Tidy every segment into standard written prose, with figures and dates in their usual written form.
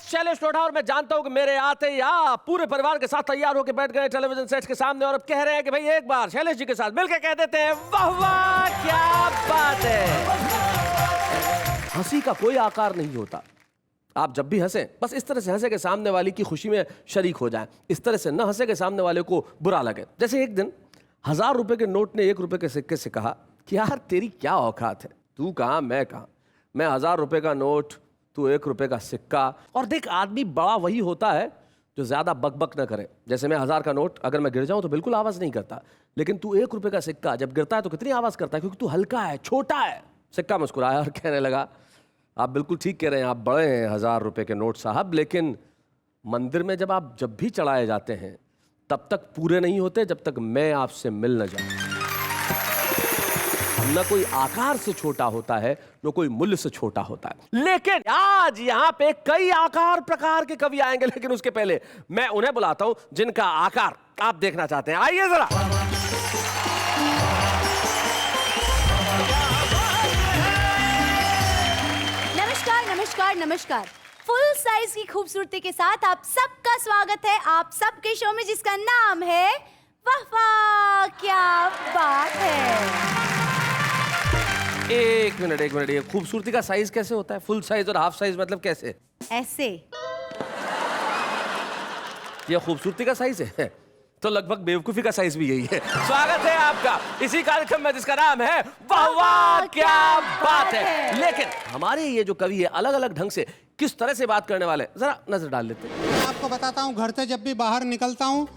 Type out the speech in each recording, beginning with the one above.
शैलेश लोढ़ा और मैं जानता हूं कि मेरे आते ही आप पूरे परिवार के साथ तैयार होकर बैठ गए टेलीविजन सेट के सामने और अब कह रहे हैं कि भाई एक बार शैलेश जी के साथ मिलकर कह देते हैं वाह वाह क्या बात है। हंसी का कोई आकार नहीं होता। आप जब भी हंसें बस इस तरह से हंसे कि सामने वाले की खुशी में शरीक हो जाए, इस तरह से न हंसे कि सामने वाले को बुरा लगे। जैसे एक दिन 1000 रुपए के नोट ने 1 रुपए के सिक्के से कहा कि यार तेरी क्या औकात है, तू कहाँ मैं कहाँ, मैं 1000 रुपए का नोट तू 1 रुपए का सिक्का। और देख आदमी बड़ा वही होता है जो ज्यादा बकबक न करे। जैसे मैं 1000 का नोट अगर मैं गिर जाऊं तो बिल्कुल आवाज नहीं करता, लेकिन तू 1 रुपए का सिक्का जब गिरता है तो कितनी आवाज करता है, क्योंकि तू हल्का है, छोटा है। सिक्का मुस्कुराया और कहने लगा आप बिल्कुल ठीक कह रहे हैं, आप बड़े हैं 1000 रुपए के नोट साहब, लेकिन मंदिर में जब भी चढ़ाए जाते हैं तब तक पूरे नहीं होते जब तक मैं आपसे मिल न जाऊं। न कोई आकार से छोटा होता है न कोई मूल्य से छोटा होता है। लेकिन आज यहां पे कई आकार प्रकार के कवि आएंगे, लेकिन उसके पहले मैं उन्हें बुलाता हूं जिनका आकार आप देखना चाहते हैं। आइए जरा। नमस्कार नमस्कार नमस्कार। फुल साइज की खूबसूरती के साथ आप सबका स्वागत है आप सबके शो में जिसका नाम है वाह वाह क्या बात है। एक मिनट ये खूबसूरती का साइज कैसे होता है? फुल साइज और हाफ साइज मतलब कैसे? ऐसे। ये खूबसूरती का साइज है तो लगभग बेवकूफी का साइज भी यही है। स्वागत है आपका इसी कार्यक्रम में जिसका नाम है वाह वाह क्या बात है। लेकिन हमारे ये जो कवि है अलग अलग ढंग से किस तरह से बात करने वाले, जरा नजर डाल लेते हैं। मैं आपको बताता हूँ, घर से जब भी बाहर निकलता हूँ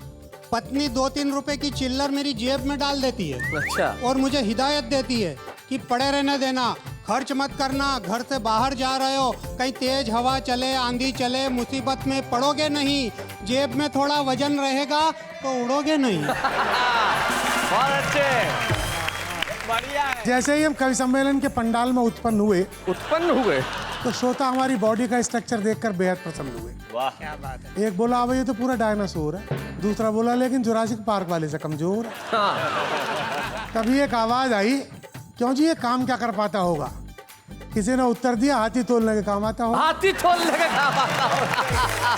पत्नी 2-3 रुपए की चिल्लर मेरी जेब में डाल देती है। अच्छा। और मुझे हिदायत देती है कि पड़े रहने देना, खर्च मत करना, घर से बाहर जा रहे हो, कहीं तेज हवा चले, आंधी चले, मुसीबत में पड़ोगे नहीं, जेब में थोड़ा वजन रहेगा तो उड़ोगे नहीं। बहुत अच्छे, बढ़िया है। जैसे ही हम कवि सम्मेलन के पंडाल में उत्पन्न हुए तो श्रोता हमारी बॉडी का स्ट्रक्चर देखकर बेहद प्रसन्न हुए। वाह क्या बात है। एक बोला अब ये तो पूरा डायनासोर है, दूसरा बोला लेकिन जुरासिक पार्क वाले से कमजोर है। हाँ। तभी एक आवाज आई, क्यों जी ये काम क्या कर पाता होगा? किसी ने उत्तर दिया, हाथी तोलने के काम आता होगा। हाथी तोलने के काम आता होगा।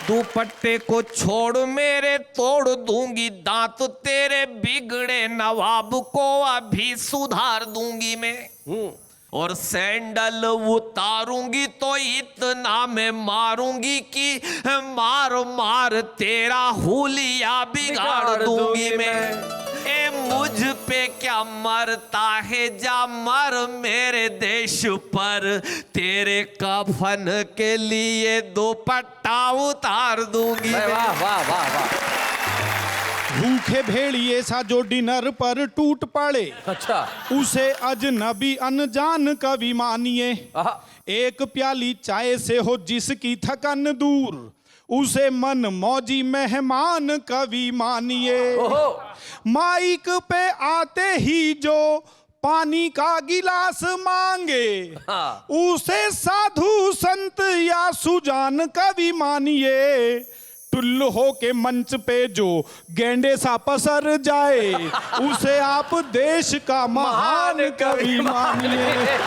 दुपट्टे को छोड़ मेरे तोड़ दूंगी दांत तेरे बिगड़े नवाब को अभी सुधार दूंगी मैं। और सैंडल उतारूंगी तो इतना मैं मारूंगी कि मार मार तेरा हुलिया बिगाड़ दूंगी मैं। ए मुझ पे क्या मरता है जा मर मेरे देश पर, तेरे कफन के लिए दुपट्टा उतार दूंगी। वाह वाह वाह वाह। भूखे भेड़िए सा जो डिनर पर टूट पड़े, अच्छा, उसे अजनबी अनजान कवि मानिए। एक प्याली चाय से हो जिसकी थकन दूर, उसे मन मौजी मेहमान कवि मानिए। माइक पे आते ही जो पानी का गिलास मांगे, उसे साधु संत या सुजान कवि मानिए। टुल्लू हो के मंच पे जो गेंडे सा पसर जाए, उसे आप देश का महान कवि मानिए।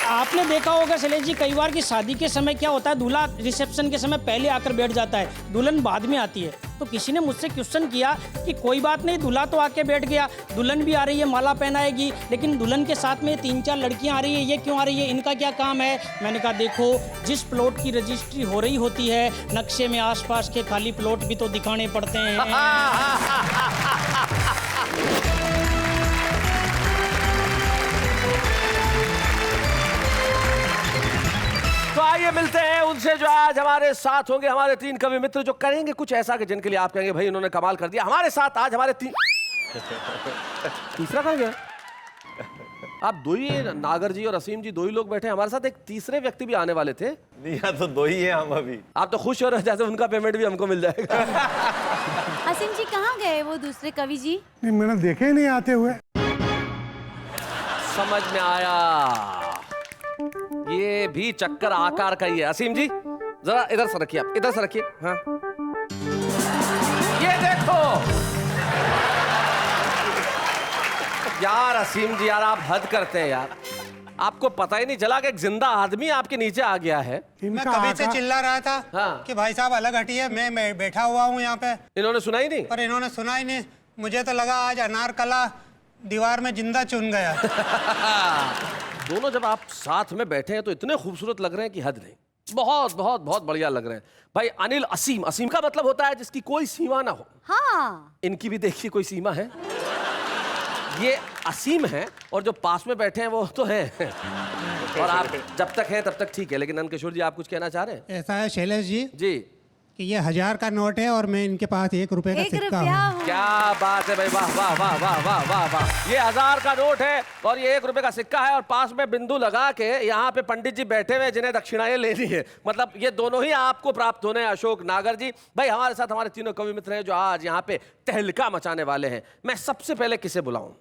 आपने देखा होगा शैलेश जी कई बार कि शादी के समय क्या होता है, दूल्हा रिसेप्शन के समय पहले आकर बैठ जाता है, दुल्हन बाद में आती है। तो किसी ने मुझसे क्वेश्चन किया कि कोई बात नहीं, दूल्हा तो आके बैठ गया, दुल्हन भी आ रही है, माला पहनाएगी, लेकिन दुल्हन के साथ में 3-4 लड़कियां आ रही है, ये क्यों आ रही है, इनका क्या काम है? मैंने कहा देखो, जिस प्लॉट की रजिस्ट्री हो रही होती है, नक्शे में आसपास के खाली प्लॉट भी तो दिखाने पड़ते हैं। तो आइए मिलते हैं उनसे जो आज हमारे साथ होंगे, हमारे 3 कवि मित्र जो करेंगे कुछ ऐसा कि जिनके लिए आप कहेंगे भाई उन्होंने कमाल कर दिया। हमारे साथ आज हमारे तीसरा कहाँ गया? आप दो ही, नागर जी और असीम जी दो ही लोग बैठे हैं, हमारे साथ एक तीसरे व्यक्ति भी आने वाले थे। नहीं यार, तो 2 ही हैं हम अभी। आप तो खुश हो रहे हैं जैसे उनका पेमेंट भी हमको मिल जाएगा। असीम जी कहाँ गए वो दूसरे कवि जी? नहीं, मैंने देखे ही नहीं आते हुए। समझ में आया, ये भी चक्कर आकार का ही है। असीम जी जरा इधर से रखिए, आप इधर से रखिए। हाँ, ये देखो यार असीम जी, यार आप हद करते हैं यार। आपको पता ही नहीं चला कि एक जिंदा आदमी आपके नीचे आ गया है। मैं कभी से चिल्ला रहा था हाँ। कि भाई साहब अलग हटिए, मैं बैठा हुआ हूँ यहाँ पे, इन्होंने सुना ही नहीं। पर इन्होंने सुना ही नहीं। मुझे तो लगा आज अनारकला दीवार में जिंदा चुन गया। दोनों जब आप साथ में बैठे हैं तो इतने खूबसूरत लग रहे हैं कि हद नहीं। बहुत बहुत बहुत बढ़िया लग रहे हैं भाई। अनिल असीम, असीम का मतलब होता है जिसकी कोई सीमा ना हो। हाँ। इनकी भी देखिए कोई सीमा है। ये असीम है और जो पास में बैठे हैं वो तो है। और आप जब तक हैं तब तक ठीक है, लेकिन नंदकिशोर जी आप कुछ कहना चाह रहे हैं? ऐसा है शैलेश जी जी कि ये 1000 का नोट है और मैं इनके पास 1 रुपए का 1 सिक्का रुपया हूँ। हो। क्या बात है भाई, वाह वाह वाह वाह वाह वाह वाह। ये 1000 का नोट है और ये 1 रुपए का सिक्का है और पास में बिंदु लगा के यहाँ पे पंडित जी बैठे हुए जिन्हें दक्षिणाएं लेनी है। मतलब ये दोनों ही आपको प्राप्त होने हैं। अशोक नागर जी भाई हमारे साथ हमारे तीनों कवि मित्र हैं जो आज यहाँ पे तहलका मचाने वाले हैं। मैं सबसे पहले किसे बुलाऊं?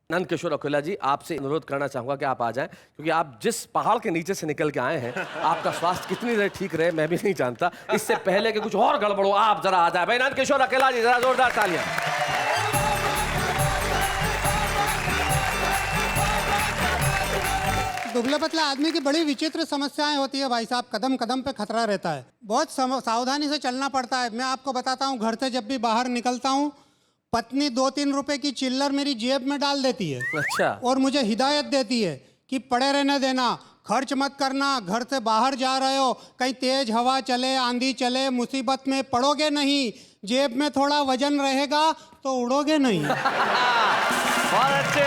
नंदकिशोर अकेला जी, आपसे अनुरोध करना चाहूंगा कि आप आ जाएं, क्योंकि आप जिस पहाड़ के नीचे से निकल के आए हैं, आपका स्वास्थ्य कितनी देर ठीक रहे मैं भी नहीं जानता। इससे पहले कि कुछ और गड़बड़ हो आप जरा आ जाए। भाई नंदकिशोर अकेला जी, जरा जोरदार तालियां। दुबले पतले आदमी की बड़ी विचित्र समस्याएं होती है भाई साहब। कदम कदम पे खतरा रहता है, बहुत सावधानी से चलना पड़ता है। मैं आपको बताता हूँ, घर से जब भी बाहर निकलता हूँ पत्नी 2-3 रुपए की चिल्लर मेरी जेब में डाल देती है। अच्छा। और मुझे हिदायत देती है कि पड़े रहने देना, खर्च मत करना, घर से बाहर जा रहे हो, कहीं तेज हवा चले, आंधी चले, मुसीबत में पड़ोगे नहीं, जेब में थोड़ा वजन रहेगा तो उड़ोगे नहीं। बहुत अच्छे,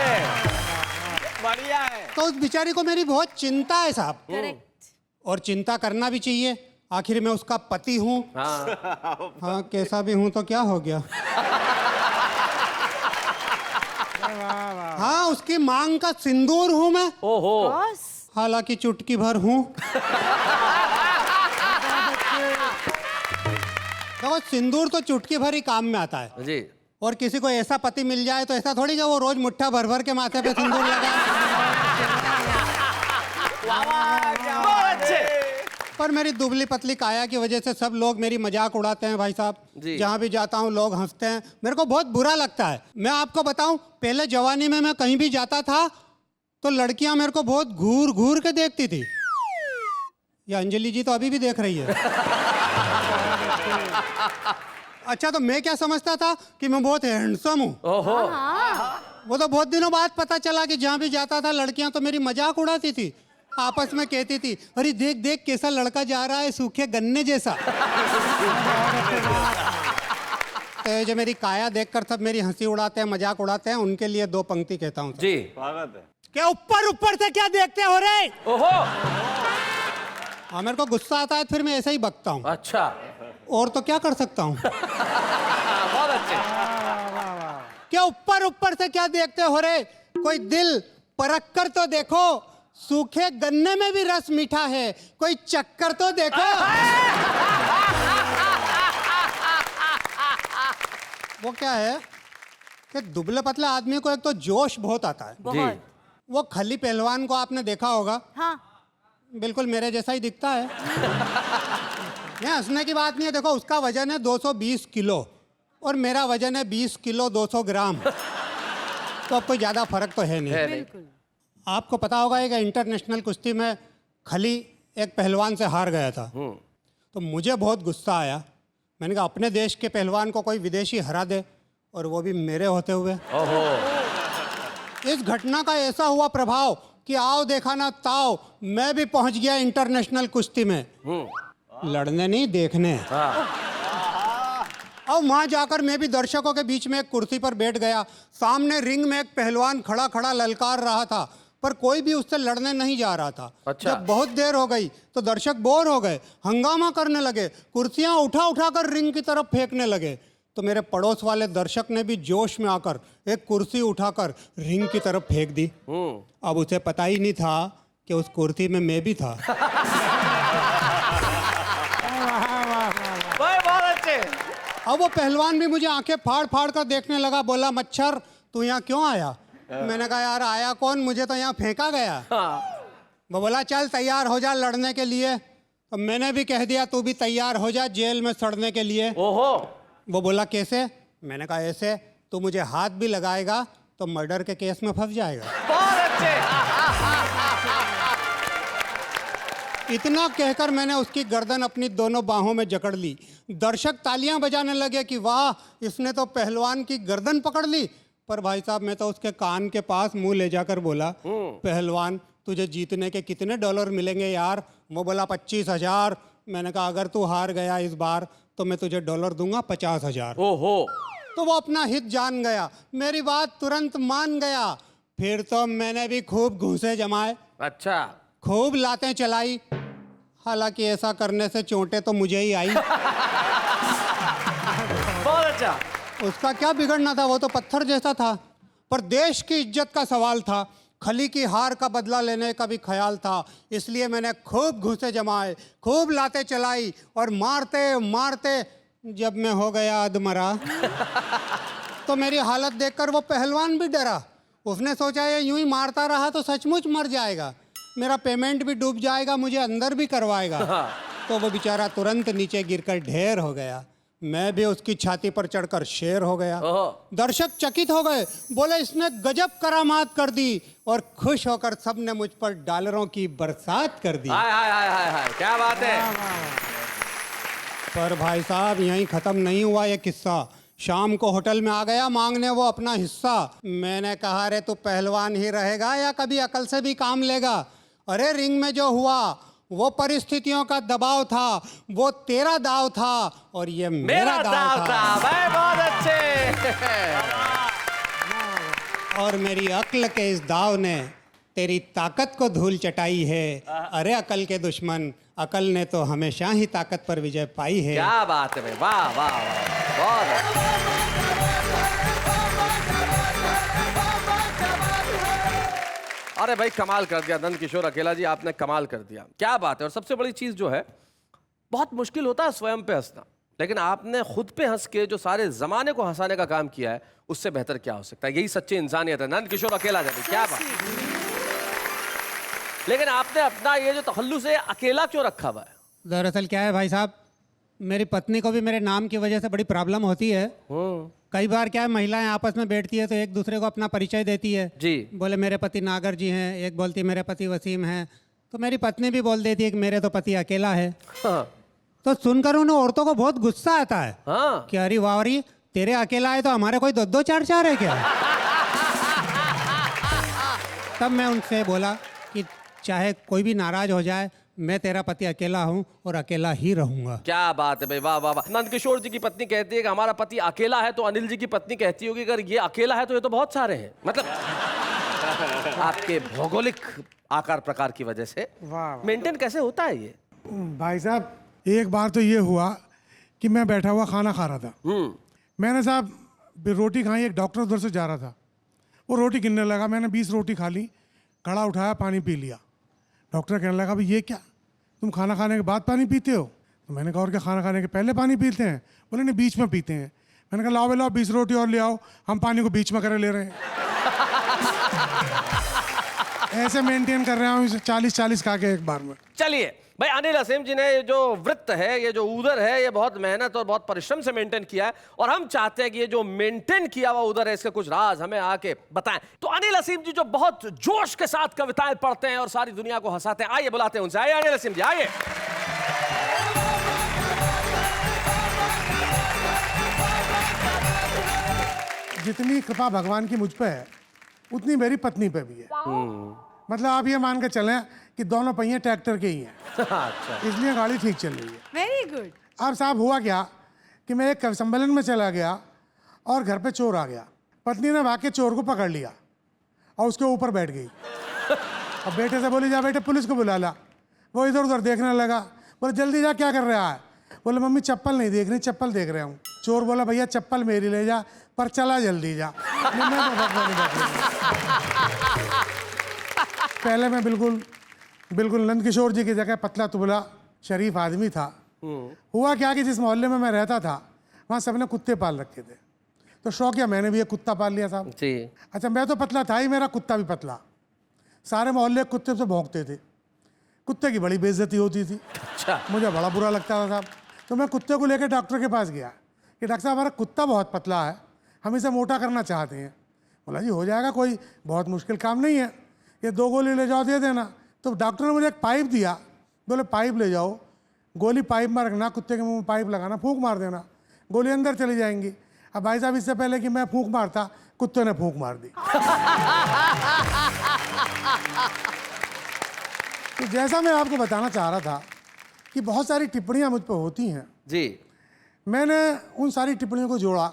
बढ़िया है। तो उस बेचारी को मेरी बहुत चिंता है साहब। करेक्ट। और चिंता करना भी चाहिए, आखिर मैं उसका पति हूँ। हाँ कैसा भी हूँ तो क्या हो गया। हाँ उसकी मांग का सिंदूर हूँ मैं। ओहो। हालांकि चुटकी भर हूँ। देखो सिंदूर तो चुटकी भर ही काम में आता है जी। और किसी को ऐसा पति मिल जाए तो ऐसा थोड़ी कि वो रोज मुट्ठा भर भर के माथे पे सिंदूर लगाए। पर मेरी दुबली पतली काया की वजह से सब लोग मेरी मजाक उड़ाते हैं भाई साहब। जहाँ भी जाता हूँ लोग हंसते हैं, मेरे को बहुत बुरा लगता है। मैं आपको बताऊं, पहले जवानी में मैं कहीं भी जाता था तो लड़कियां मेरे को बहुत घूर घूर के देखती थी। ये अंजलि जी तो अभी भी देख रही है। अच्छा तो मैं क्या समझता था कि मैं बहुत हैंडसम हूँ। ओहो। वो तो बहुत दिनों बाद पता चला कि जहाँ भी जाता था लड़कियां तो मेरी मजाक उड़ाती थी, आपस में कहती थी अरे देख देख कैसा लड़का जा रहा है, सूखे गन्ने जैसा। तो जो मेरी काया देखकर सब मेरी हंसी उड़ाते हैं, मजाक उड़ाते हैं, उनके लिए 2 पंक्ति कहता हूँ जी। स्वागत है। क्या ऊपर ऊपर से क्या देखते हो रे? ओहो। हाँ मेरे को गुस्सा आता है फिर मैं ऐसा ही बकता हूँ। अच्छा। और तो क्या कर सकता हूँ। बहुत अच्छे। क्या ऊपर ऊपर से क्या देखते हो रे, कोई दिल परख कर तो देखो, सूखे गन्ने में भी रस मीठा है, कोई चक्कर तो देखो। वो क्या है कि दुबले पतले आदमी को एक तो जोश बहुत आता है। बहुत। वो खली पहलवान को आपने देखा होगा, हाँ। बिल्कुल मेरे जैसा ही दिखता है। ये हंसने की बात नहीं है, देखो उसका वजन है 220 किलो और मेरा वजन है 20 किलो 200 ग्राम। तो अब कोई ज्यादा फर्क तो है नहीं। बिल्कुल। आपको पता होगा एक इंटरनेशनल कुश्ती में खली एक पहलवान से हार गया था। तो मुझे बहुत गुस्सा आया। मैंने कहा अपने देश के पहलवान को कोई विदेशी हरा दे, और वो भी मेरे होते हुए। ओहो। इस घटना का ऐसा हुआ प्रभाव कि आओ देखा ना ताओ, मैं भी पहुंच गया इंटरनेशनल कुश्ती में। लड़ने नहीं, देखने। और वहां जाकर मैं भी दर्शकों के बीच में एक कुर्सी पर बैठ गया। सामने रिंग में एक पहलवान खड़ा खड़ा ललकार रहा था, पर कोई भी उससे लड़ने नहीं जा रहा था। अच्छा। जब बहुत देर हो गई तो दर्शक बोर हो गए, हंगामा करने लगे, कुर्सियां उठा उठा कर रिंग की तरफ फेंकने लगे। तो मेरे पड़ोस वाले दर्शक ने भी जोश में आकर एक कुर्सी उठाकर रिंग की तरफ फेंक दी। अब उसे पता ही नहीं था कि उस कुर्सी में मैं भी था। बहुत अच्छे। अब वो पहलवान भी मुझे आंखें फाड़ फाड़ कर देखने लगा, बोला मच्छर तू यहाँ क्यों आया? मैंने कहा यार आया कौन, मुझे तो यहाँ फेंका गया। वो बोला चल तैयार हो जा लड़ने के लिए। तो मैंने भी कह दिया तू भी तैयार हो जा जेल में सड़ने के लिए। ओहो। वो बोला कैसे? मैंने कहा ऐसे, तू मुझे हाथ भी लगाएगा तो मर्डर के केस में फंस जाएगा। बहुत अच्छे। इतना कहकर मैंने उसकी गर्दन अपनी दोनों बाहों में जकड़ ली। दर्शक तालियां बजाने लगे कि वाह, इसने तो पहलवान की गर्दन पकड़ ली। पर भाई साहब, मैं तो उसके कान के पास मुंह ले जाकर बोला, पहलवान तुझे जीतने के कितने डॉलर मिलेंगे यार? वो बोला 25,000। मैंने कहा अगर तू हार गया इस बार तो मैं तुझे डॉलर दूंगा 50,000। ओहो। तो वो अपना हित जान गया, मेरी बात तुरंत मान गया। फिर तो मैंने भी खूब घूंसे जमाए, अच्छा। खूब लातें चलाई। हालांकि ऐसा करने से चोटें तो मुझे ही आई। बहुत अच्छा। उसका क्या बिगड़ना था, वो तो पत्थर जैसा था। पर देश की इज्जत का सवाल था, खली की हार का बदला लेने का भी ख्याल था। इसलिए मैंने खूब घूंसे जमाए, खूब लातें चलाई और मारते मारते जब मैं हो गया अधमरा तो मेरी हालत देखकर वो पहलवान भी डरा। उसने सोचा ये यूं ही मारता रहा तो सचमुच मर जाएगा, मेरा पेमेंट भी डूब जाएगा, मुझे अंदर भी करवाएगा। तो वो बेचारा तुरंत नीचे गिरकर ढेर हो गया। मैं भी उसकी छाती पर चढ़कर शेर हो गया। दर्शक चकित हो गए, बोले इसने गजब करामात कर दी। और खुश होकर सबने मुझ पर डॉलरों की बरसात कर दी। हाय हाय हाय हाय हाय, क्या बात है। पर भाई साहब, यहीं खत्म नहीं हुआ ये किस्सा। शाम को होटल में आ गया मांगने वो अपना हिस्सा। मैंने कहा रे तू पहलवान ही रहेगा या कभी अकल से भी काम लेगा? अरे रिंग में जो हुआ वो परिस्थितियों का दबाव था, वो तेरा दाव था और ये मेरा दाव था। भाई बहुत अच्छे। और मेरी अक्ल के इस दाव ने तेरी ताकत को धूल चटाई है। अरे अकल के दुश्मन, अकल ने तो हमेशा ही ताकत पर विजय पाई है। क्या बात है भाई, वाह वाह वाह, बहुत अच्छा। अरे भाई कमाल कर दिया नंद किशोर अकेला जी, आपने कमाल कर दिया, क्या बात है। और सबसे बड़ी चीज जो है, बहुत मुश्किल होता है स्वयं पे हंसना, लेकिन आपने खुद पे हंस के जो सारे जमाने को हंसाने का काम किया है, उससे बेहतर क्या हो सकता है। यही सच्ची इंसानियत है नंद किशोर अकेला जी, क्या बात। लेकिन आपने अपना ये जो तखल्लुस है अकेला क्यों रखा हुआ है? दरअसल क्या है भाई साहब, मेरी पत्नी को भी मेरे नाम की वजह से बड़ी प्रॉब्लम होती है। कई बार क्या है, महिलाएं आपस में बैठती है तो एक दूसरे को अपना परिचय देती है जी। बोले मेरे पति नागर जी हैं, एक बोलती है मेरे पति वसीम हैं। तो मेरी पत्नी भी बोल देती है कि मेरे तो पति अकेला है। हाँ। तो सुनकर उन औरतों को बहुत गुस्सा आता है। हाँ। कि अरे वावरी, तेरे अकेला है तो हमारे कोई दो दो चार चार है क्या? तब मैं उनसे बोला कि चाहे कोई भी नाराज हो जाए, मैं तेरा पति अकेला हूँ और अकेला ही रहूंगा। क्या बात है भाई, वाह वाह वाह। नंद किशोर जी की पत्नी कहती है कि हमारा पति अकेला है, तो अनिल जी की पत्नी कहती होगी अगर ये अकेला है तो ये तो बहुत सारे हैं। मतलब आपके भौगोलिक आकार प्रकार की वजह से मेंटेन कैसे होता है ये? भाई साहब, एक बार तो ये हुआ कि मैं बैठा हुआ खाना खा रहा था। मैंने साहब रोटी खाई, एक डॉक्टर उधर से जा रहा था, वो रोटी गिनने लगा। मैंने 20 रोटी खा ली, कड़ा उठाया, पानी पी लिया। डॉक्टर कहने लगा भाई ये क्या, तुम खाना खाने के बाद पानी पीते हो? तो मैंने कहा और क्या, खाना खाने के पहले पानी पीते हैं? बोले नहीं, बीच में पीते हैं। मैंने कहा लाओ भाई लाओ, 20 रोटी और ले आओ, हम पानी को बीच में करे ले रहे हैं। ऐसे मेंटेन कर रहे हैं 40-40 खा के एक बार में। चलिए भाई, अनिल असीम जी ने ये जो वृत्त है, ये जो उदर है, ये बहुत मेहनत और बहुत परिश्रम से मेंटेन किया है, और हम चाहते हैं कि ये जो मेंटेन किया हुआ उदर है, इसके कुछ राज हमें आके बताएं। तो अनिल असीम जी जो बहुत जोश के साथ कविताएं पढ़ते हैं और सारी दुनिया को हंसाते हैं, आइए बुलाते हैं उनसे। आइए अनिल असीम जी, आइए। जितनी कृपा भगवान की मुझ पे है, उतनी मेरी पत्नी पे भी है। मतलब आप ये मान के चलें कि दोनों पहिए ट्रैक्टर के ही हैं। अच्छा। इसलिए गाड़ी ठीक चल रही है। Very good. अब साहब हुआ क्या कि मैं एक कवि सम्मेलन में चला गया और घर पे चोर आ गया। पत्नी ने भाग के चोर को पकड़ लिया और उसके ऊपर बैठ गई। अब बेटे से बोली जा बेटे पुलिस को बुला ला। वो इधर उधर देखने लगा, बोले जल्दी जा, क्या कर रहा है? बोले मम्मी चप्पल नहीं देख रही, चप्पल देख रहा हूँ। चोर बोला भैया चप्पल मेरी ले जा, पर चला जल्दी जा। पहले मैं बिल्कुल नंद किशोर जी की जगह पतला तुबला शरीफ आदमी था। हुआ क्या कि जिस मोहल्ले में मैं रहता था वहाँ सबने कुत्ते पाल रखे थे, तो शौक किया मैंने भी एक कुत्ता पाल लिया साहब। जी। अच्छा, मैं तो पतला था ही, मेरा कुत्ता भी पतला। सारे मोहल्ले कुत्ते से भौंकते थे, कुत्ते की बड़ी बेइज्जती होती थी। अच्छा। मुझे बड़ा बुरा लगता था साहब। तो मैं कुत्ते को लेकर डॉक्टर के पास गया कि डॉक्टर साहब हमारा कुत्ता बहुत पतला है, हम इसे मोटा करना चाहते हैं। बोला जी हो जाएगा, कोई बहुत मुश्किल काम नहीं है, ये 2 गोली ले जाओ दे देना। तो डॉक्टर ने मुझे एक पाइप दिया, बोले पाइप ले जाओ, गोली पाइप में रखना, कुत्ते के मुंह में पाइप लगाना, फूंक मार देना, गोली अंदर चली जाएंगी। अब भाई साहब इससे पहले कि मैं फूंक मारता, कुत्ते ने फूंक मार दी। तो जैसा मैं आपको बताना चाह रहा था कि बहुत सारी टिप्पणियां मुझ पर होती हैं, जी मैंने उन सारी टिप्पणियों को जोड़ा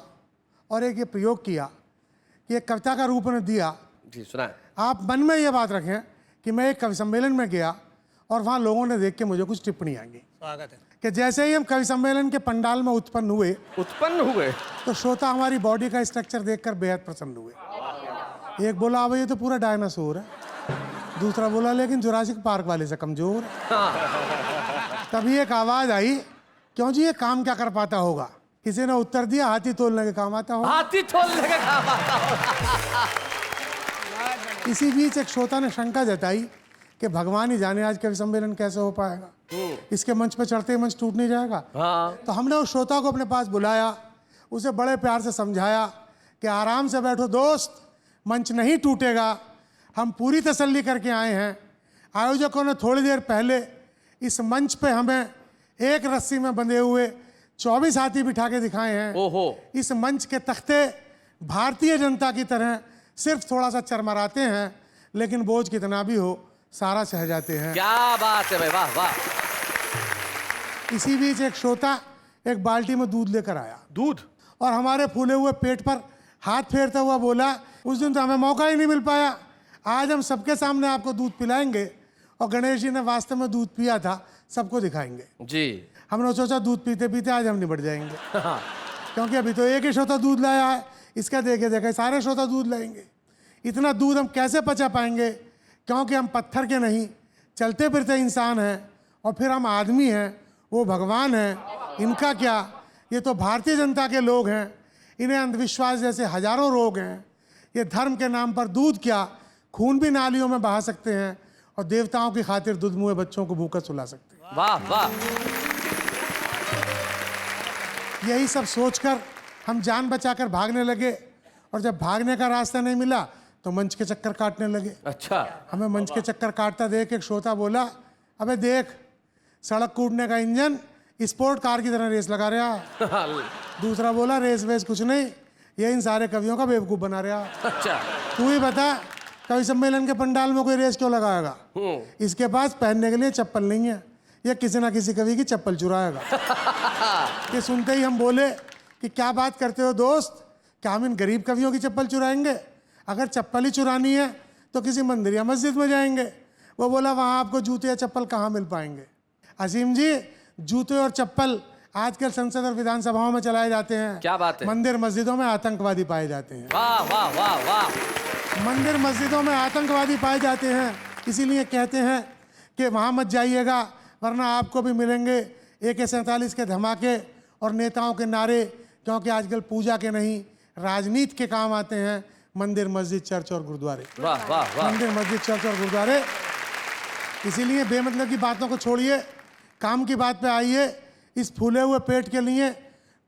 और एक ये प्रयोग किया कि एक कविता का रूप में दिया। जी सुनाएं। आप मन में ये बात रखें कि मैं एक कवि सम्मेलन में गया और वहाँ लोगों ने देख के मुझे कुछ टिप्पणियाँ की। स्वागत है। कि जैसे ही हम कवि सम्मेलन के पंडाल में उत्पन्न हुए तो श्रोता हमारी बॉडी का स्ट्रक्चर देखकर बेहद प्रसन्न हुए। एक बोला अब ये तो पूरा डायनासोर है, दूसरा बोला लेकिन जुरासिक पार्क वाले से कमजोर है। तभी एक आवाज आई, क्यों जी ये काम क्या कर पाता होगा? किसी ने उत्तर दिया, हाथी तोलने के काम आता होगा। हाथी तोलने के काम आता होगा। इसी बीच एक श्रोता ने शंका जताई कि भगवान ही जाने आज कवि सम्मेलन कैसे हो पाएगा, इसके मंच पे चढ़ते ही मंच टूट नहीं जाएगा। हाँ। तो हमने उस श्रोता को अपने पास बुलाया, उसे बड़े प्यार से समझाया कि आराम से बैठो दोस्त, मंच नहीं टूटेगा, हम पूरी तसल्ली करके आए हैं। आयोजकों ने थोड़ी देर पहले इस मंच पे हमें एक रस्सी में बंधे हुए 24 हाथी बिठा के दिखाए हैं। ओहो। इस मंच के तख्ते भारतीय जनता की तरह सिर्फ थोड़ा सा चरमराते हैं, लेकिन बोझ कितना भी हो सारा सह जाते हैं। क्या बात है भाई, वाह वाह। इसी बीच एक श्रोता एक बाल्टी में दूध लेकर आया, दूध, और हमारे फूले हुए पेट पर हाथ फेरता हुआ बोला, उस दिन तो हमें मौका ही नहीं मिल पाया, आज हम सबके सामने आपको दूध पिलाएंगे। और गणेश जी ने वास्तव में दूध पिया था, सबको दिखाएंगे। जी हमने सोचा दूध पीते पीते आज हम निबट जाएंगे, क्योंकि अभी तो एक ही श्रोता दूध लाया है, इसका देखे देखे सारे श्रोता दूध लाएंगे। इतना दूध हम कैसे पचा पाएंगे, क्योंकि हम पत्थर के नहीं चलते फिरते इंसान हैं, और फिर हम आदमी हैं, वो भगवान हैं। इनका क्या, ये तो भारतीय जनता के लोग हैं, इन्हें अंधविश्वास जैसे हजारों रोग हैं। ये धर्म के नाम पर दूध क्या, खून भी नालियों में बहा सकते हैं, और देवताओं की खातिर दूध मुँहे बच्चों को भूखा सुला सकते हैं। वाह वाह। यही सब सोचकर हम जान बचाकर भागने लगे, और जब भागने का रास्ता नहीं मिला तो मंच के चक्कर काटने लगे। अच्छा। हमें मंच के चक्कर काटता देख एक श्रोता बोला, अबे देख सड़क कूटने का इंजन स्पोर्ट कार की तरह रेस लगा रहा है। दूसरा बोला रेस वेस कुछ नहीं, ये इन सारे कवियों का बेवकूफ़ बना रहा। अच्छा। तू ही बता कवि सम्मेलन के पंडाल में कोई रेस क्यों लगाएगा? इसके पास पहनने के लिए चप्पल नहीं है, ये किसी ना किसी कवि की चप्पल चुराएगा। ये सुनते ही हम बोले कि क्या बात करते हो दोस्त, क्या हम इन गरीब कवियों की चप्पल चुराएंगे? अगर चप्पल ही चुरानी है तो किसी मंदिर या मस्जिद में जाएंगे। वो बोला वहाँ आपको जूते या चप्पल कहाँ मिल पाएंगे? असीम जी, जूते और चप्पल आजकल संसद और विधानसभाओं में चलाए जाते हैं। क्या बात है? मंदिर मस्जिदों में आतंकवादी पाए जाते हैं। वाह वाह वाह वाह। मंदिर मस्जिदों में आतंकवादी पाए जाते हैं, इसीलिए कहते हैं कि वहाँ मत जाइएगा, वरना आपको भी मिलेंगे AK-47 के धमाके और नेताओं के नारे, क्योंकि आजकल पूजा के नहीं राजनीति के काम आते हैं मंदिर मस्जिद चर्च और गुरुद्वारे। वाह वाह वाह। मंदिर मस्जिद चर्च और गुरुद्वारे। इसीलिए बेमतलब की बातों को छोड़िए, काम की बात पे आइए। इस फूले हुए पेट के लिए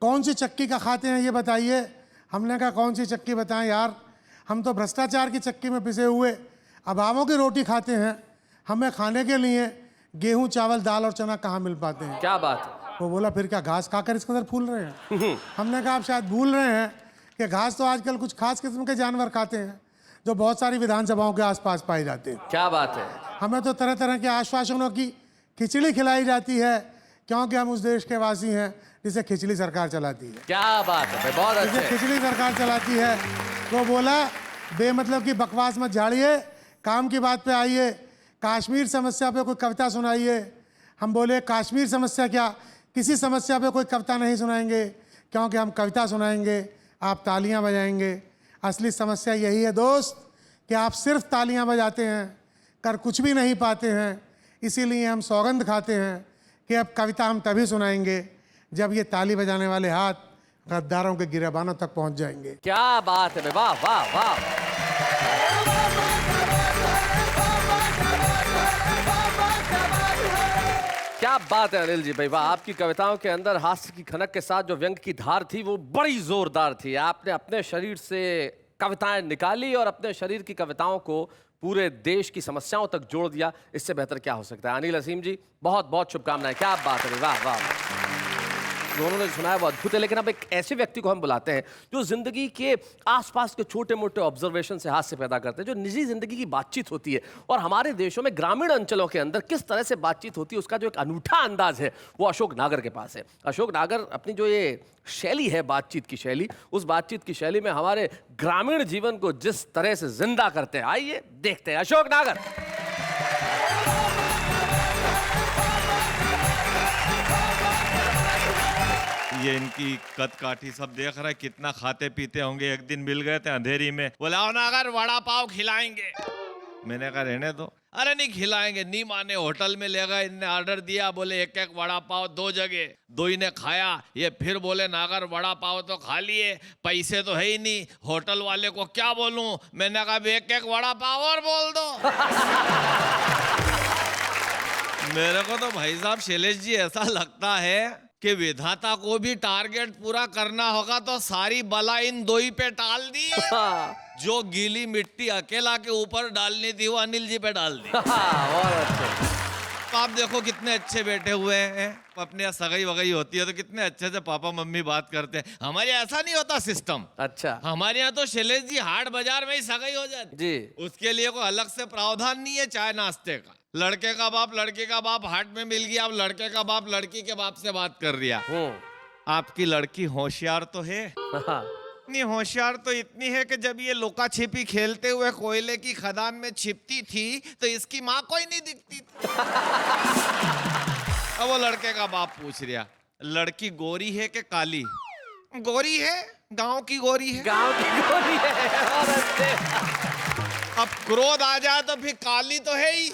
कौन सी चक्की का खाते हैं ये बताइए। हमने कहा कौन सी चक्की बताएं यार, हम तो भ्रष्टाचार की चक्की में पिसे हुए अभावों की रोटी खाते हैं, हमें खाने के लिए गेहूं चावल दाल और चना कहाँ मिल पाते हैं? क्या बात है? वो बोला फिर क्या घास खाकर इस कदर फूल रहे हैं? हमने कहा आप शायद भूल रहे हैं कि घास तो आजकल कुछ खास किस्म के जानवर खाते हैं, जो बहुत सारी विधानसभाओं के आसपास पाए जाते हैं। क्या बात है? हमें तो तरह तरह के आश्वासनों की खिचड़ी खिलाई जाती है, क्योंकि हम उस देश के वासी हैं जिसे खिचड़ी सरकार चलाती है। क्या बात है भाई, बहुत जिसे अच्छे। खिचड़ी सरकार चलाती है। वो बोला बेमतलब की बकवास मत झाड़िए, काम की बात पे आइए, कश्मीर समस्या पे कोई कविता सुनाइए। हम बोले कश्मीर समस्या क्या, किसी समस्या पे कोई कविता नहीं सुनाएंगे, क्योंकि हम कविता सुनाएंगे, आप तालियां बजाएंगे। असली समस्या यही है दोस्त कि आप सिर्फ तालियां बजाते हैं, कर कुछ भी नहीं पाते हैं। इसीलिए हम सौगंध खाते हैं कि अब कविता हम तभी सुनाएंगे जब ये ताली बजाने वाले हाथ गद्दारों के गिरेबानों तक पहुंच जाएंगे। क्या बात है भाई, वाह वाह वाह। क्या बात है अनिल जी भाई, वाह। आपकी कविताओं के अंदर हास्य की खनक के साथ जो व्यंग की धार थी वो बड़ी जोरदार थी। आपने अपने शरीर से कविताएं निकाली और अपने शरीर की कविताओं को पूरे देश की समस्याओं तक जोड़ दिया। इससे बेहतर क्या हो सकता है। अनिल असीम जी, बहुत बहुत शुभकामनाएं। क्या बात है, वाह वाह। उन्होंने सुनाया वो अद्भुत है। लेकिन अब एक ऐसे व्यक्ति को हम बुलाते हैं जो जिंदगी के आसपास के छोटे मोटे ऑब्जर्वेशन से हाथ से पैदा करते हैं, जो निजी जिंदगी की बातचीत होती है और हमारे देशों में ग्रामीण अंचलों के अंदर किस तरह से बातचीत होती है, उसका जो एक अनूठा अंदाज है वो अशोक नागर के पास है। अशोक नागर अपनी जो ये शैली है, बातचीत की शैली, उस बातचीत की शैली में हमारे ग्रामीण जीवन को जिस तरह से जिंदा करते हैं, आइए देखते हैं अशोक नागर। ये इनकी कद काठी सब देख रहे हैं, कितना खाते पीते होंगे। एक दिन मिल गए थे अंधेरी में, बोले आओ ना अगर वड़ा पाव खिलाएंगे। मैंने कहा रहने दो। अरे नहीं खिलाएंगे, नहीं माने। होटल में ले गए, इनने ऑर्डर दिया, बोले एक एक वड़ा पाव 2 जगह। 2 ही ने खाया। ये फिर बोले नागर वड़ा पाव तो खा लिए, पैसे तो है ही नहीं, होटल वाले को क्या बोलूं। मैंने कहा एक एक वड़ा पाव और बोल दो। मेरे को तो भाई साहब शैलेश जी ऐसा लगता है कि विधाता को भी टारगेट पूरा करना होगा तो सारी बला इन 2 ही पे टाल दी। जो गीली मिट्टी अकेला के ऊपर डालनी थी वो अनिल जी पे डाल दी। बहुत अच्छे। तो आप देखो कितने अच्छे बैठे हुए हैं। अपने यहाँ सगाई वगाई होती है तो कितने अच्छे से पापा मम्मी बात करते हैं। हमारे यहाँ ऐसा नहीं होता सिस्टम। अच्छा। हमारे यहाँ तो शैलेश जी हाट बाजार में ही सगाई हो जाती जी। उसके लिए कोई अलग से प्रावधान नहीं है चाय नाश्ते का। लड़के का बाप लड़के का बाप हाट में मिल गया, अब लड़के का बाप लड़की के बाप से बात कर रिया। आपकी लड़की होशियार तो है। नहीं होशियार तो इतनी है कि जब ये लुका छिपी खेलते हुए कोयले की खदान में छिपती थी तो इसकी माँ कोई नहीं दिखती थी। अब वो लड़के का बाप पूछ रिया, लड़की गोरी है कि काली? गोरी है, गांव की गोरी है। गांव की गोरी है। बहुत अच्छे। अब क्रोध आ जाए तो फिर काली तो है ही।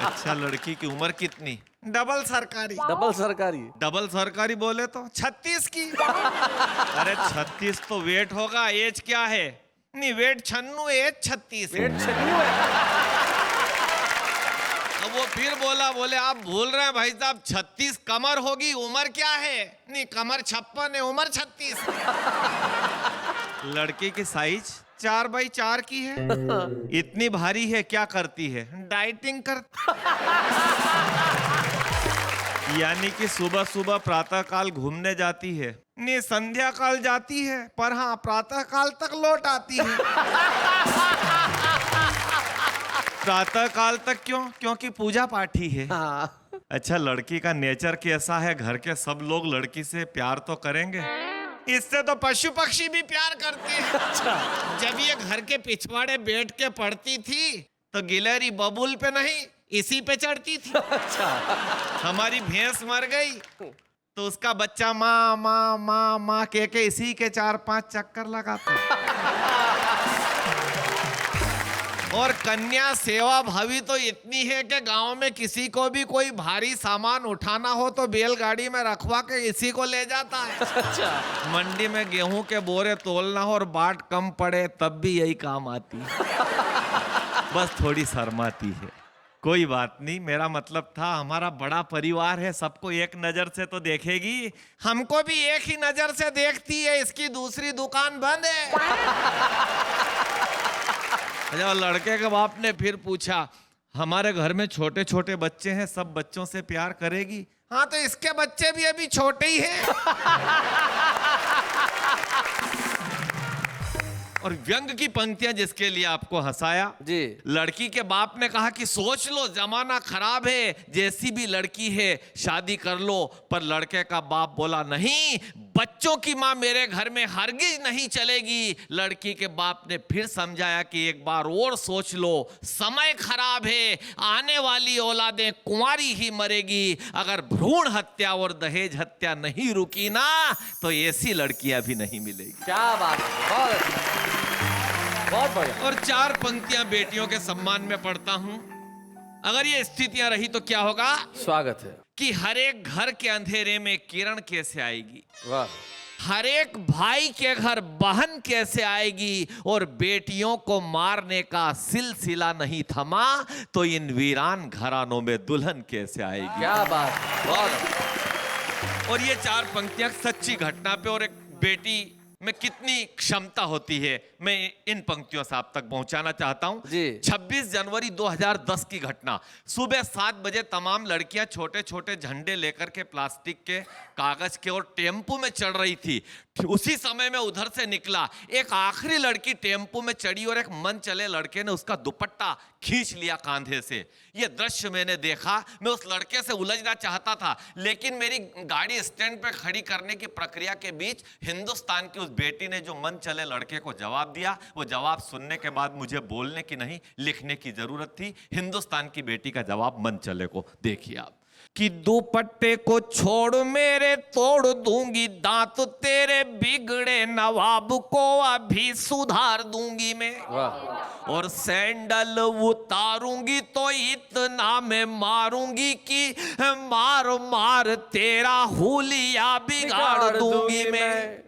अच्छा लड़की की उम्र कितनी? डबल सरकारी। डबल सरकारी? डबल सरकारी बोले तो 36 की। अरे 36 तो वेट होगा, एज क्या है? नहीं वेट 96, एज 36। वेट 96 है। अब वो फिर बोला, बोले आप भूल रहे हैं भाई साहब, 36 कमर होगी, उम्र क्या है? नहीं कमर 56 है, उम्र 36। लड़की की साइज 4x4 की है। इतनी भारी है, क्या करती है? डाइटिंग करती। यानी कि सुबह सुबह प्रातः काल घूमने जाती है। नहीं संध्या काल जाती है, पर हाँ प्रातः काल तक लौट आती है। प्रातः काल तक क्यों? क्योंकि पूजा पाठी है। अच्छा लड़की का नेचर कैसा है? घर के सब लोग लड़की से प्यार तो करेंगे, इससे तो पशु पक्षी भी प्यार करते हैं। अच्छा। जब ये घर के पिछवाड़े बैठ के पढ़ती थी तो गिलहरी बबूल पे नहीं इसी पे चढ़ती थी। अच्छा। हमारी भैंस मर गई तो उसका बच्चा माँ माँ माँ माँ कह के इसी के 4-5 चक्कर लगाता। और कन्या सेवा भावी तो इतनी है कि गांव में किसी को भी कोई भारी सामान उठाना हो तो बैलगाड़ी में रखवा के इसी को ले जाता है। अच्छा। मंडी में गेहूं के बोरे तोलना हो और बाट कम पड़े तब भी यही काम आती है। बस थोड़ी शर्माती है। कोई बात नहीं, मेरा मतलब था हमारा बड़ा परिवार है, सबको एक नजर से तो देखेगी। हमको भी एक ही नजर से देखती है, इसकी दूसरी दुकान बंद है। अच्छा लड़के के बाप ने फिर पूछा, हमारे घर में छोटे छोटे बच्चे हैं, सब बच्चों से प्यार करेगी? हाँ तो इसके बच्चे भी अभी छोटे ही हैं। और व्यंग की पंक्तियां जिसके लिए आपको हंसाया जी। लड़की के बाप ने कहा कि सोच लो जमाना खराब है, जैसी भी लड़की है शादी कर लो। पर लड़के का बाप बोला नहीं, बच्चों की माँ मेरे घर में हरगिज नहीं चलेगी। लड़की के बाप ने फिर समझाया कि एक बार और सोच लो, समय खराब है, आने वाली औलादें कुंवारी ही मरेगी। अगर भ्रूण हत्या और दहेज हत्या नहीं रुकी ना तो ऐसी लड़कियां भी नहीं मिलेगी। क्या बात है, बहुत बढ़िया। और 4 पंक्तियां बेटियों के सम्मान में पढ़ता हूं। अगर ये स्थितियां रही तो क्या होगा? स्वागत है। कि हर एक घर के अंधेरे में किरण कैसे आएगी, वाह। हर एक भाई के घर बहन कैसे आएगी, और बेटियों को मारने का सिलसिला नहीं थमा तो इन वीरान घरानों में दुल्हन कैसे आएगी। क्या बात है, बहुत। और ये 4 पंक्तियां सच्ची घटना पे और एक बेटी में कितनी क्षमता होती है, मैं इन पंक्तियों से आप तक पहुंचाना चाहता हूं। जी। 26 जनवरी 2010 की घटना, सुबह 7 बजे तमाम लड़कियां छोटे छोटे झंडे लेकर के प्लास्टिक के, कागज के और टेम्पो में चढ़ रही थी। उसी समय में उधर से निकला एक आखिरी लड़की, टेम्पो में चढ़ी और एक मन चले लड़के ने उसका दुपट्टा खींच लिया कांधे से। यह दृश्य मैंने देखा, मैं उस लड़के से उलझना चाहता था, लेकिन मेरी गाड़ी स्टैंड पे खड़ी करने की प्रक्रिया के बीच हिंदुस्तान की उस बेटी ने जो मन चले लड़के को जवाब दिया, वो जवाब सुनने के बाद मुझे बोलने की नहीं लिखने की जरूरत थी। हिंदुस्तान की बेटी का जवाब मन चले को देखिए आप। कि दुपट्टे को छोड़ मेरे तोड़ दूंगी दांत तेरे बिगड़े नवाब को अभी सुधार दूंगी मैं। वाह। और सैंडल उतारूंगी तो इतना मैं मारूंगी कि मार मार तेरा हुलिया बिगाड़ दूंगी मैं।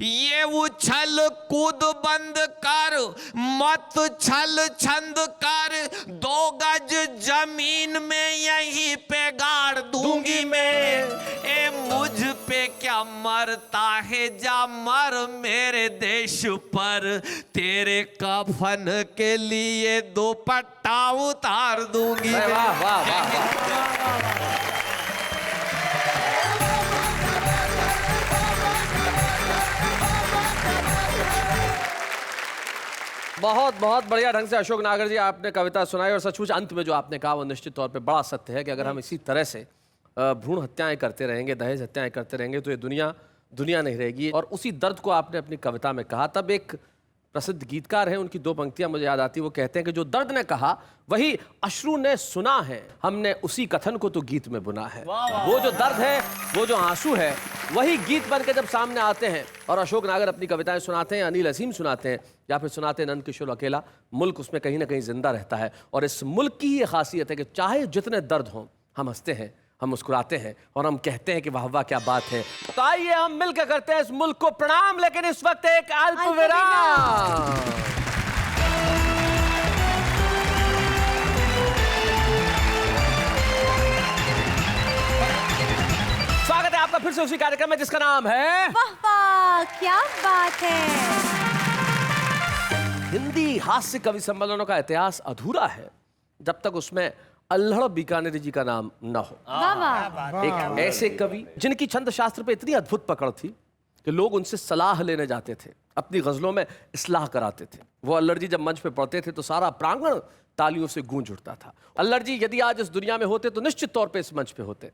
ये उछल कूद बंद कर, मत छल छंद कर, 2 गज जमीन में यहीं पे गाड़ दूंगी मैं। ए मुझ पे क्या मरता है, जा मर मेरे देश पर, तेरे कफन के लिए दुपट्टा उतार दूंगी मैं। वाह वाह वाह। बहुत बहुत बढ़िया ढंग से अशोक नागर जी आपने कविता सुनाई, और सचमुच अंत में जो आपने कहा वो निश्चित तौर पे बड़ा सत्य है कि अगर हम इसी तरह से भ्रूण हत्याएं करते रहेंगे, दहेज हत्याएं करते रहेंगे, तो ये दुनिया नहीं रहेगी। और उसी दर्द को आपने अपनी कविता में कहा। तब एक प्रसिद्ध गीतकार हैं, उनकी 2 पंक्तियां मुझे याद आती। वो कहते हैं कि जो दर्द ने कहा वही अश्रु ने सुना है, हमने उसी कथन को तो गीत में बुना है। वो जो दर्द है, वो जो आंसू है, वही गीत बन के जब सामने आते हैं और अशोक नागर अपनी कविताएं सुनाते हैं, अनिल असीम सुनाते हैं, या फिर सुनाते हैं नंद किशोर अकेला, मुल्क उसमें कहीं ना कहीं जिंदा रहता है। और इस मुल्क की ये खासियत है कि चाहे जितने दर्द हों, हम हंसते हैं, हम मुस्कुराते हैं और हम कहते हैं कि वाह वाह क्या बात है। तो आइए हम मिलकर करते हैं इस मुल्क को प्रणाम, लेकिन इस वक्त एक अल्प विराम। स्वागत है आपका फिर से उसी कार्यक्रम में जिसका नाम है वाह वाह क्या बात है। हिंदी हास्य कवि सम्मेलनों का इतिहास अधूरा है जब तक उसमें अल्हड़ बीकानेरी जी का नाम न हो। वाह वाह। एक ऐसे कवि जिनकी छंद शास्त्र पे इतनी अद्भुत पकड़ थी कि लोग उनसे सलाह लेने जाते थे, अपनी गजलों में इस्लाह कराते थे। वो अल्हड़ जी जब मंच पे पढ़ते थे तो सारा प्रांगण तालियों से गूंज उठता था। अल्हड़ जी यदि आज इस दुनिया में होते तो निश्चित तौर पे इस मंच पे होते।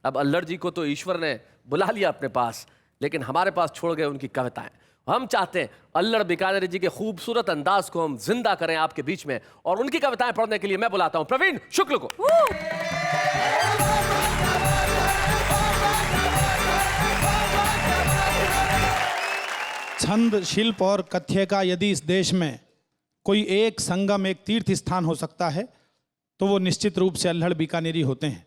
अब अल्हड़ जी को तो ईश्वर ने बुला लिया अपने पास, लेकिन हमारे पास छोड़ गए उनकी कविताएं। हम चाहते हैं अल्हड़ बीकानेरी जी के खूबसूरत अंदाज को हम जिंदा करें आपके बीच में, और उनकी कविताएं पढ़ने के लिए मैं बुलाता हूं प्रवीण शुक्ल को। छंद, शिल्प और कथ्य का यदि इस देश में कोई एक संगम, एक तीर्थ स्थान हो सकता है तो वो निश्चित रूप से अल्हड़ बीकानेरी होते हैं।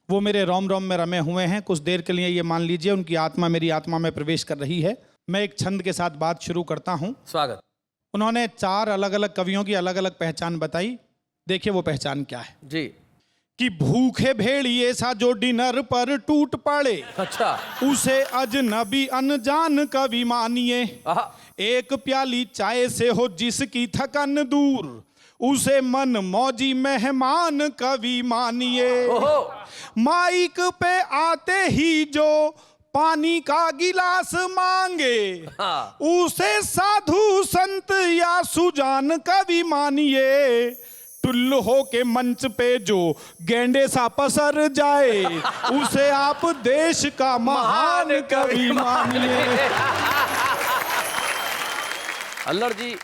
वो मेरे रोम रोम में रमे हुए हैं। कुछ देर के लिए ये मान लीजिए उनकी आत्मा मेरी आत्मा में प्रवेश कर रही है। मैं एक छंद के साथ बात शुरू करता हूं। स्वागत। उन्होंने 4 अलग अलग कवियों की अलग अलग पहचान बताई। देखिए वो पहचान क्या है। जी। कि भूखे भेड़िए सा जो डिनर पर टूट पड़े, अच्छा। उसे अजनबी अनजान कवि मानिए। एक प्याली चाय से हो जिसकी थकन दूर, उसे मन मौजी मेहमान कवि मानिए। माइक पे आते ही जो पानी का गिलास मांगे, उसे साधु संत या सुजान कवि मानिए। टुल्लू हो के मंच पे जो गेंडे सा पसर जाए, उसे आप देश का महान कवि मानिए। अल्हड़ जी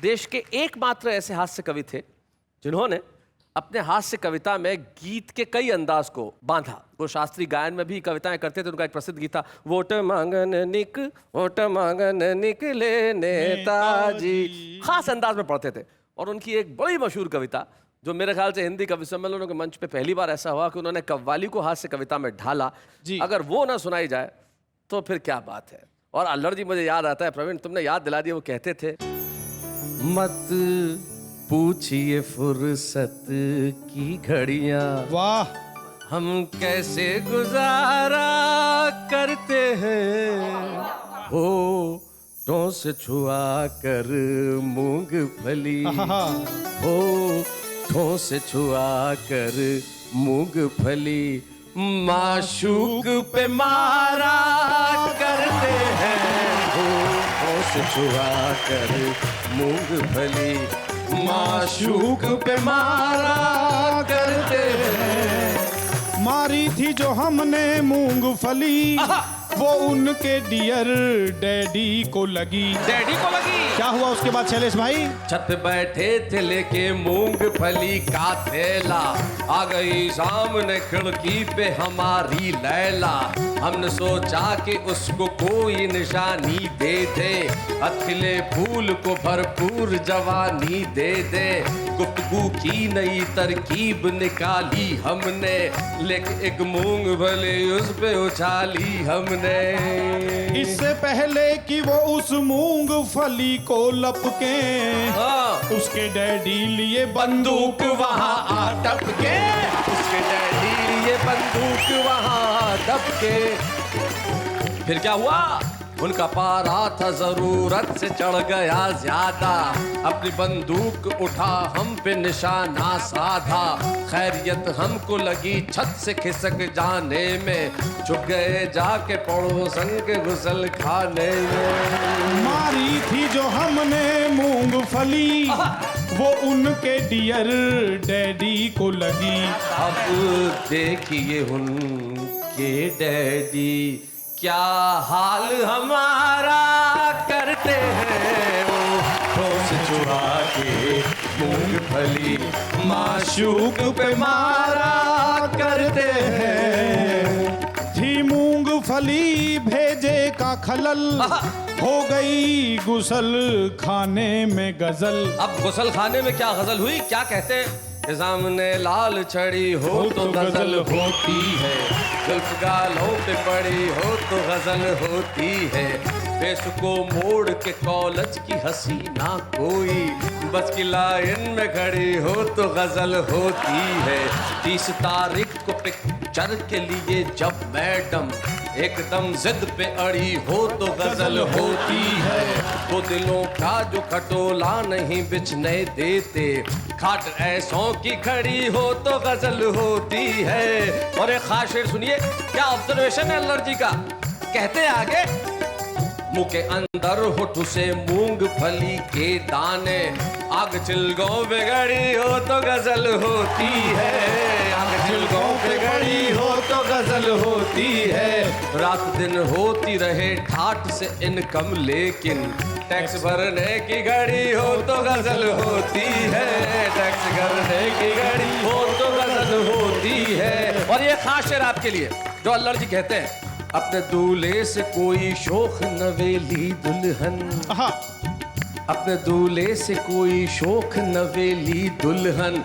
देश के एकमात्र ऐसे हास्य कवि थे जिन्होंने अपने हास्य कविता में गीत के कई अंदाज को बांधा। वो शास्त्रीय गायन में भी कविताएं करते थे। उनका एक प्रसिद्ध गीत था, वोट मांगन निकले नेताजी। खास अंदाज में पढ़ते थे। और उनकी एक बड़ी मशहूर कविता जो मेरे ख्याल से हिंदी कवि सम्मेलनों के मंच पे पहली बार ऐसा हुआ कि उन्होंने कव्वाली को हास्य कविता में ढाला। अगर वो ना सुनाई जाए तो फिर क्या बात है। और अल्हड़ जी मुझे याद आता है, प्रवीण तुमने याद दिला दिया, वो कहते थे, मत पूछिए फुर्सत की घड़ियां, वाह, हम कैसे गुजारा करते हैं, हो होठों से छुआ कर मूंगफली, होठों से छुआ कर मूंगफली, माशूक पे मारा करते हैं। होठों से छुआ कर मूंगफली, माशूक पे मारा करते हैं। मारी थी जो हमने मूंगफली, वो उनके डियर डैडी को लगी। डैडी को लगी? क्या हुआ उसके बाद शैलेश भाई? छत पे बैठे थे लेके मूंगफली का थैला, आ गई सामने खिड़की पे हमारी लैला। हमने सोचा कि उसको कोई निशानी दे दे, अखिले फूल को भरपूर जवानी दे दे। गुफ्तगू की नई तरकीब निकाली हमने, लेके एक मूंगफली उस पे उछाली हमने। इससे पहले कि वो उस मूंगफली को लपके, उसके डैडी लिए बंदूक वहां आ टपके। उसके डैडी लिए बंदूक वहां दबके। फिर क्या हुआ? उनका पारा था जरूरत से चढ़ गया ज्यादा, अपनी बंदूक उठा हम पे निशाना साधा। खैरियत हमको लगी छत से खिसक जाने में, छुप गए जाके पड़ोसन के गुसल खाने में। मारी थी जो हमने मूंगफली, वो उनके डियर डैडी को लगी। अब देखिए उनके डैडी क्या हाल हमारा करते हैं। वो ठोस चुरा के मूंगफली, माशूक पे मारा करते हैं। थी मूंगफली भेजे का खलल, हो गई गुसल खाने में गजल। अब गुसल खाने में क्या गजल हुई? क्या कहते हैं? के सामने लाल छड़ी हो तो गजल होती है, जुल्फ गालों पे पड़ी हो तो गजल होती है। फेस को मोड़ के कॉलेज की हसीना कोई, बस की लाइन में खड़ी हो तो गजल होती है। 30 तारीख को पिक्चर के लिए जब मैडम एकदम जिद पे अड़ी हो तो गजल होती है। तो दिलों का जो खटोला नहीं बिछने देते, खाट ऐसों की खड़ी हो तो गजल होती है। और एक खास शेर सुनिए, क्या ऑब्जर्वेशन है एलर्जी का। कहते हैं आगे, मुंह के अंदर होठ से मूंगफली के दाने, आग चिलगों पे गड़ी हो तो गजल होती है। आग चिलगों पे गड़ी हो तो गजल होती है। रात दिन होती रहे ठाठ से इनकम, लेकिन टैक्स भरने की घड़ी हो तो गजल होती है। टैक्स भरने की घड़ी हो तो गजल होती है। और ये खास शेर आपके लिए जो अल्लाह जी कहते हैं, अपने दूल्हे से कोई शोख नवेली दुल्हन, अपने दूल्हे से कोई शोख नवेली दुल्हन,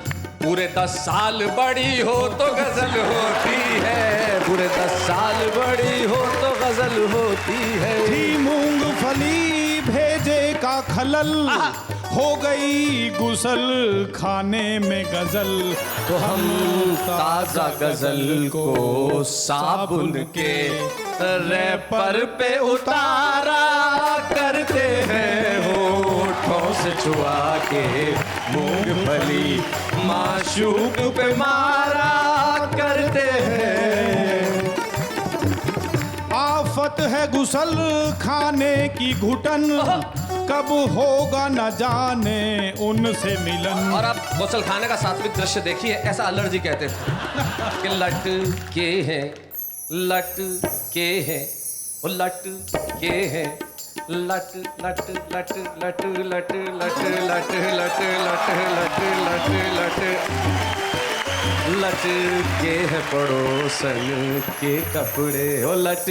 पूरे 10 साल बड़ी हो तो गजल होती है। पूरे 10 साल बड़ी हो तो गजल होती है। थी मूंगफली भेजे का खलल, हो गई गुसल खाने में गजल। तो हम ताजा गजल को साबुन के रैपर पे उतारा करते हैं। होठों से छुआ के मूंगफली, माशूक पे मारा करते हैं। आफत है गुसल खाने की घुटन, कब होगा न जाने उनसे मिलन। और अब गुसल खाने का सात्विक दृश्य देखिए, ऐसा अल्लाह जी कहते थे कि लट के हैं, लट के हैं, वो लट के हैं, लट लट लट लट लट लट लट लट लट लट लट लट लट के है पड़ोसन के कपड़े, ओ लट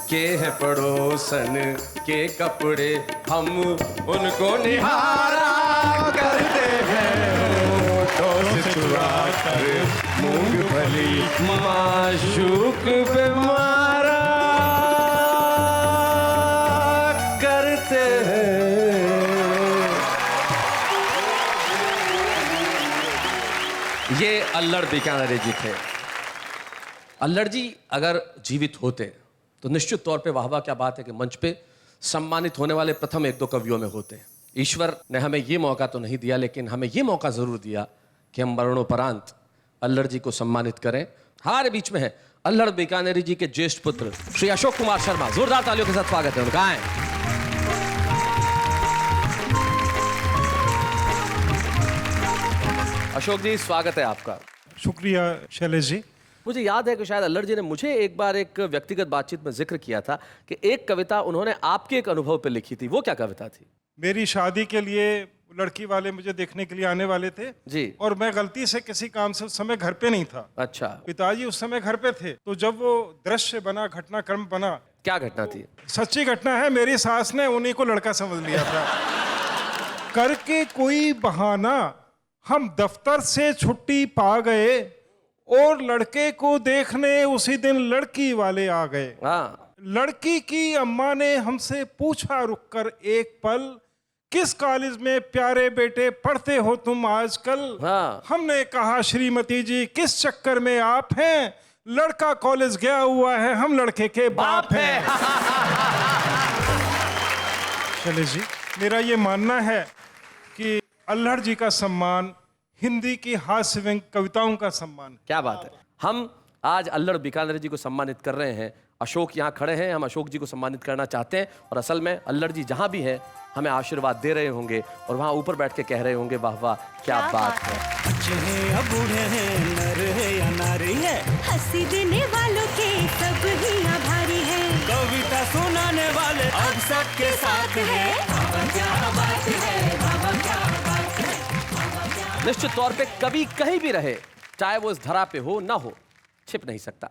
के है पड़ोसन के कपड़े, हम उनको निहारा करते हैं। होठों से चुरा कर मूंगफली, माशूक पे मारा करते हैं। ये अल्लड़ बीकानेरी जी थे। अल्लड़ जी अगर जीवित होते तो निश्चित तौर पे वाह वाह क्या बात है कि मंच पे सम्मानित होने वाले प्रथम 1-2 कवियों में होते हैं। ईश्वर ने हमें ये मौका तो नहीं दिया, लेकिन हमें ये मौका जरूर दिया कि हम मरणोपरांत अल्लड़ जी को सम्मानित करें। हमारे बीच में है अल्लड़ बीकानेरी जी के ज्येष्ठ पुत्र श्री अशोक कुमार शर्मा। जोरदार तालियों के साथ स्वागत है उनका। आए। अशोक जी, स्वागत है आपका। शुक्रिया शैलेश जी। मुझे याद है कि शायद अल्लड़ जी ने मुझे एक बार एक व्यक्तिगत बातचीत में जिक्र किया था कि एक कविता उन्होंने आपके एक अनुभव पर लिखी थी। वो क्या कविता थी? मेरी शादी के लिए लड़की वाले मुझे देखने के लिए आने वाले थे जी। और मैं गलती से किसी काम से उस समय घर पे नहीं था। अच्छा। पिताजी उस समय घर पे थे, तो जब वो दृश्य बना, घटनाक्रम बना। क्या घटना थी? सच्ची घटना है, मेरी सास ने उन्हीं को लड़का समझ लिया था। करके कोई बहाना हम दफ्तर से छुट्टी पा गए और लड़के को देखने उसी दिन लड़की वाले आ गए। हाँ। लड़की की अम्मा ने हमसे पूछा रुककर एक पल, किस कॉलेज में प्यारे बेटे पढ़ते हो तुम आजकल? हाँ। हमने कहा श्रीमती जी किस चक्कर में आप हैं, लड़का कॉलेज गया हुआ है, हम लड़के के बाप हैं। शैलेश जी, मेरा ये मानना है कि अल्लड़ जी का सम्मान हिंदी की हास्य व्यंग कविताओं का सम्मान। क्या बात है। हम आज अल्लड़ बीकानेरी जी को सम्मानित कर रहे हैं। अशोक यहाँ खड़े हैं, हम अशोक जी को सम्मानित करना चाहते हैं और असल में अल्लड़ जी जहाँ भी हैं हमें आशीर्वाद दे रहे होंगे और वहाँ ऊपर बैठ के कह रहे होंगे वाह वाह क्या बात है। बच्चे हैं या बूढ़े हैं, नर है या नारी है, हंसी देने वालों के सब ही आभारी है, कविता सुनाने वाले अब सबके साथ है। बाबा क्या बात है, बाबा क्या बात है। निश्चित तौर पे कवि कहीं भी रहे, चाहे वो इस धरा पे हो ना हो, छिप नहीं सकता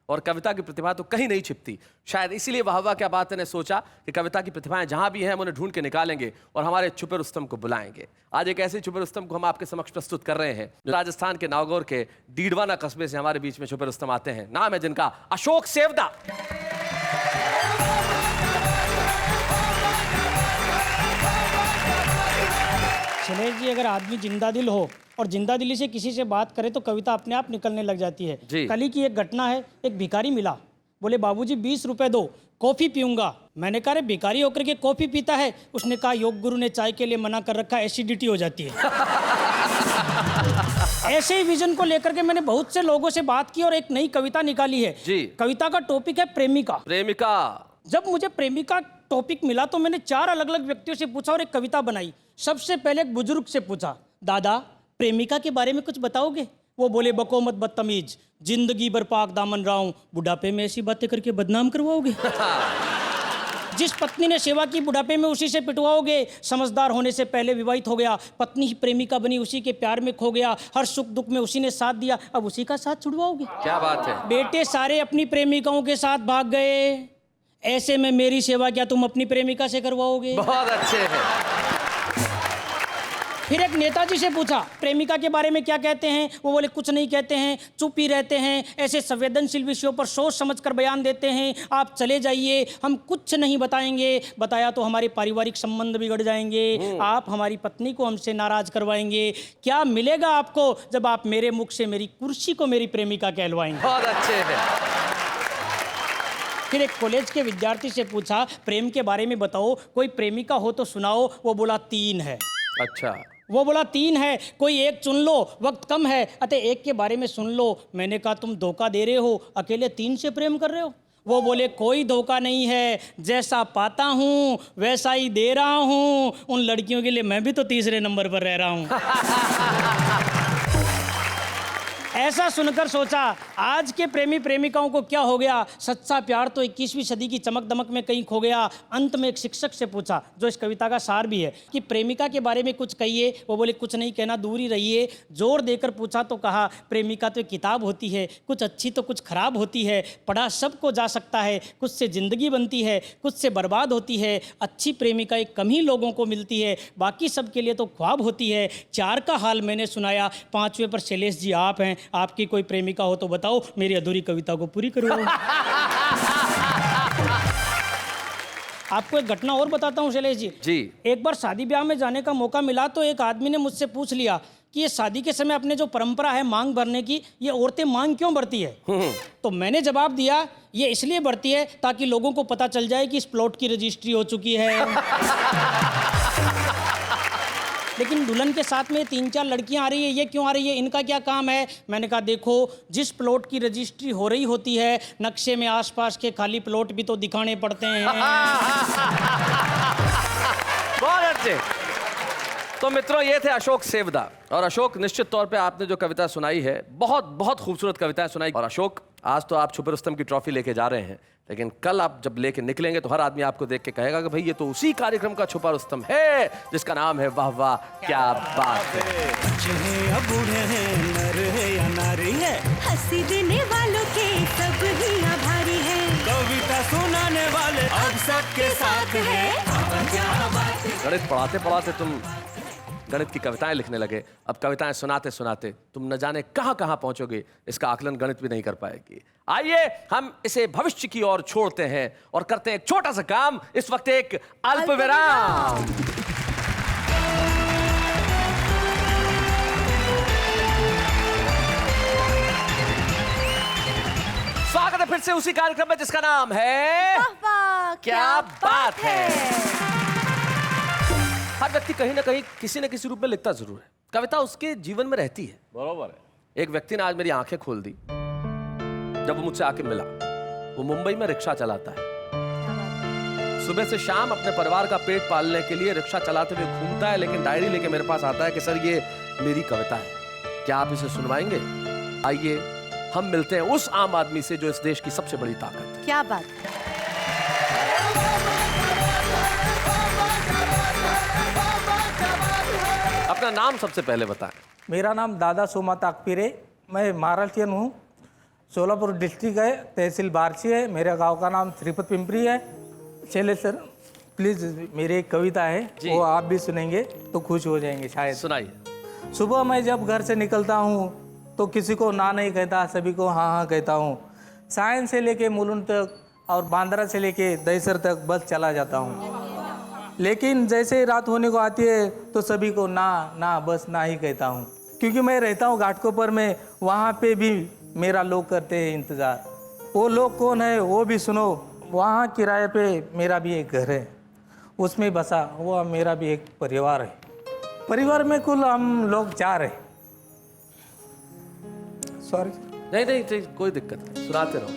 और कविता की प्रतिभा तो कहीं नहीं छिपती। शायद इसीलिए वाह वाह क्या बात है ने सोचा कि कविता की प्रतिभाएं जहां भी हैं हम उन्हें ढूंढ के निकालेंगे और हमारे छुपे रुस्तम को बुलाएंगे। आज एक ऐसे छुपे रुस्तम को हम आपके समक्ष प्रस्तुत कर रहे हैं। राजस्थान के नागौर के डीडवाना कस्बे से हमारे बीच में छुपे रुस्तम आते हैं। नाम है जिनका अशोक सेवदा। शैलेश जी, अगर आदमी जिंदा दिल हो और जिंदा दिली से किसी से बात करे तो कविता अपने आप निकलने लग जाती है। कल ही की एक घटना है, एक भिखारी मिला, बोले बाबूजी 20 रुपए दो, कॉफी पीऊंगा। मैंने कहा रे भिखारी होकर के कॉफी पीता है? उसने कहा योग गुरु ने चाय के लिए मना कर रखा, एसिडिटी हो जाती है। ऐसे ही विजन को लेकर के मैंने बहुत से लोगों से बात की और एक नई कविता निकाली है जी। कविता का टॉपिक है प्रेमिका। प्रेमिका। जब मुझे प्रेमिका टॉपिक मिला तो मैंने 4 अलग अलग व्यक्तियों से पूछा और एक कविता बनाई। सबसे पहले एक बुजुर्ग से पूछा, दादा प्रेमिका के बारे में कुछ बताओगे? वो बोले बको मत बदतमीज, जिंदगी भर पाक दामन रहा हूं, बुढ़ापे में ऐसी बातें करके बदनाम करवाओगे? जिस पत्नी ने सेवा की बुढ़ापे में उसी से पिटवाओगे। समझदार होने से पहले विवाहित हो गया, पत्नी ही प्रेमिका बनी, उसी के प्यार में खो गया, हर सुख दुख में उसी ने साथ दिया, अब उसी का साथ छुड़वाओगे? क्या बात है। बेटे सारे अपनी प्रेमिकाओं के साथ भाग गए, ऐसे में मेरी सेवा क्या तुम अपनी प्रेमिका से करवाओगे? बहुत अच्छे हैं। फिर एक नेताजी से पूछा प्रेमिका के बारे में क्या कहते हैं? वो बोले कुछ नहीं कहते हैं, चुप ही रहते हैं, ऐसे संवेदनशील विषयों पर सोच समझकर बयान देते हैं, आप चले जाइए, हम कुछ नहीं बताएंगे, बताया तो हमारे पारिवारिक संबंध बिगड़ जाएंगे, आप हमारी पत्नी को हमसे नाराज करवाएंगे, क्या मिलेगा आपको जब आप मेरे मुख से मेरी कुर्सी को मेरी प्रेमिका कहलवाएंगे? बहुत अच्छे हैं। फिर एक कॉलेज के विद्यार्थी से पूछा प्रेम के बारे में बताओ, कोई प्रेमिका हो तो सुनाओ। वो बोला 3 है। अच्छा। वो बोला 3 है, कोई एक चुन लो, वक्त कम है, अतः एक के बारे में सुन लो। मैंने कहा तुम धोखा दे रहे हो, अकेले 3 से प्रेम कर रहे हो? वो बोले कोई धोखा नहीं है, जैसा पाता हूँ वैसा ही दे रहा हूँ, उन लड़कियों के लिए मैं भी तो 3रे नंबर पर रह रहा हूँ। ऐसा सुनकर सोचा आज के प्रेमी प्रेमिकाओं को क्या हो गया, सच्चा प्यार तो 21वीं सदी की चमक दमक में कहीं खो गया। अंत में एक शिक्षक से पूछा, जो इस कविता का सार भी है, कि प्रेमिका के बारे में कुछ कहिए। वो बोले कुछ नहीं कहना, दूर ही रहिए। जोर देकर पूछा तो कहा प्रेमिका तो एक किताब होती है, कुछ अच्छी तो कुछ खराब होती है, पढ़ा सबको जा सकता है, कुछ से जिंदगी बनती है, कुछ से बर्बाद होती है। अच्छी प्रेमिका एक कम ही लोगों को मिलती है, बाकी सबके लिए तो ख्वाब होती है। 4 का हाल मैंने सुनाया, 5वें पर शैलेश जी आप हैं, आपकी कोई प्रेमिका हो तो बताओ, मेरी अधूरी कविता को पूरी करो। आपको एक घटना और बताता हूँ शैलेश जी। जी। एक बार शादी ब्याह में जाने का मौका मिला तो एक आदमी ने मुझसे पूछ लिया कि ये शादी के समय अपने जो परंपरा है मांग भरने की, ये औरतें मांग क्यों भरती है? तो मैंने जवाब दिया, ये इसलिए भरती है ताकि लोगों को पता चल जाए कि इस प्लॉट की रजिस्ट्री हो चुकी है। लेकिन दुल्हन के साथ में 3-4 लड़कियां आ रही है, ये क्यों आ रही है, इनका क्या काम है? मैंने कहा देखो, जिस प्लॉट की रजिस्ट्री हो रही होती है, नक्शे में आसपास के खाली प्लॉट भी तो दिखाने पड़ते हैं। बहुत अच्छे। तो मित्रों, ये थे अशोक सेवदा। और अशोक, निश्चित तौर पे आपने जो कविता सुनाई है, बहुत बहुत खूबसूरत कविताएं सुनाई। और अशोक, आज तो आप छुपे रुस्तम की ट्रॉफी लेके जा रहे हैं, लेकिन कल आप जब लेके निकलेंगे तो हर आदमी आपको देख के कहेगा कि भाई ये तो उसी कार्यक्रम का छुपा रुस्तम है जिसका नाम है वाह वाह क्या बात है। बच्चे हैं या बूढ़े हैं, नर है या नारी है, हंसी देने वालों के सब ही आभारी है। कविता सुनाने वाले अब सबके साथ है। क्या बात है। गणित पढ़ाते पढ़ाते तुम गणित की कविताएं लिखने लगे, अब कविताएं सुनाते सुनाते तुम न जाने कहां कहां पहुंचोगे, इसका आकलन गणित भी नहीं कर पाएगी। आइए हम इसे भविष्य की ओर छोड़ते हैं और करते हैं एक छोटा सा काम। इस वक्त एक अल्प विराम। स्वागत है फिर से उसी कार्यक्रम में जिसका नाम है वाह वाह क्या बात है। हर व्यक्ति कहीं ना कहीं किसी न किसी रूप में लिखता जरूर है, कविता उसके जीवन में रहती है। बरोबर है। एक व्यक्ति ने आज मेरी आंखें खोल दी जब वो मुझसे आके मिला। वो मुंबई में रिक्शा चलाता है, सुबह से शाम अपने परिवार का पेट पालने के लिए रिक्शा चलाते हुए घूमता है, लेकिन डायरी लेके मेरे पास आता है कि सर ये मेरी कविता है, क्या आप इसे सुनवाएंगे? आइए हम मिलते हैं उस आम आदमी से जो इस देश की सबसे बड़ी ताकत है। क्या बात है। अपना नाम सबसे पहले बताएं। मेरा नाम दादा सोमा ताकपीर है, मैं महाराष्ट्रियन हूँ। सोलापुर डिस्ट्रिक्ट है, तहसील बारसी है। मेरे गांव का नाम श्रीपत पिंपरी है। चलिए सर, प्लीज मेरी एक कविता है, वो आप भी सुनेंगे तो खुश हो जाएंगे शायद। सुनाइए। सुबह मैं जब घर से निकलता हूँ तो किसी को ना नहीं कहता, सभी को हाँ हाँ कहता हूँ। सायन से लेके मुलुंड तक और बांद्रा से लेके दहीसर तक बस चला जाता हूँ, लेकिन जैसे ही रात होने को आती है तो सभी को ना ना बस ना ही कहता हूँ, क्योंकि मैं रहता हूँ घाटकोपर में। वहाँ पे भी मेरा लोग करते हैं इंतज़ार। वो लोग कौन है वो भी सुनो। वहाँ किराए पे मेरा भी एक घर है, उसमें बसा वो मेरा भी एक परिवार है। परिवार में कुल हम लोग 4 हैं। सॉरी। नहीं नहीं, कोई दिक्कत नहीं, सुनाते रहो।